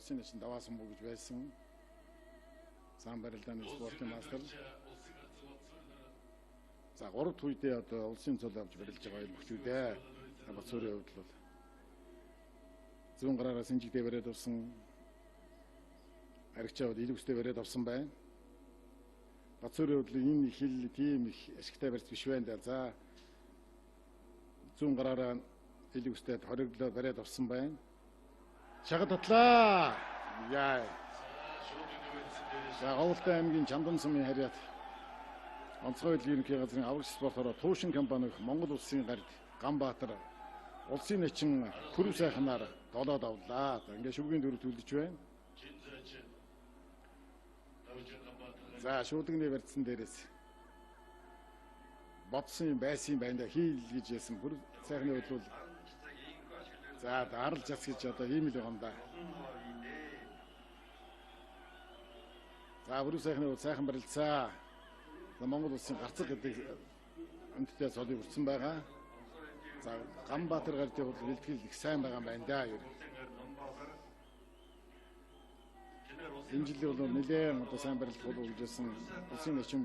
улсын эчин даваасан муу гэж байсан. Сайн барилдааны спортын мастер. За 3 дахь үедээ одоо улсын цол авч барилж байгаа бүхлүүдээ Бацуурийн хувьд бол зүүн гараараа Синжигдээ бариад авсан. Аригчаад илүү өстэй бариад авсан байна. Бацуурийн хувьд энэ хил тийм их ашигтай барьц биш байна. За зүүн гараараа илүү өстэй хориглоо бариад авсан байна. Шагад татлаа. Яа. За Говьлтай аймгийн Чандан сумын харьяат онцгой ерөнхий газрын аврагч спортоор Туушин компани Монгол улсын гард Ганбаатар улсын эчин Түрв сайхнаар долоод авлаа. Ингээд шүргийн дөрөв төлдөж байна. За шуудагны барьцсан дээрээс бодсон юм байсан байна да хийл гэж яасан бүр сайхны хөдөл. За даралж яц гэж одоо ийм л байгаа юм да. За бүр сайхны сайхан барилцаа. Монгол улсын гарцаг гэдэг үнэтэй цолыг өртсөн байгаа. За Ганбаатар гардын бол бэлтгэл их сайн байгаа юм байна да. Энэ жилийн бол нэлээд одоо сайн барилт болов уу гэжсэн улсын эчин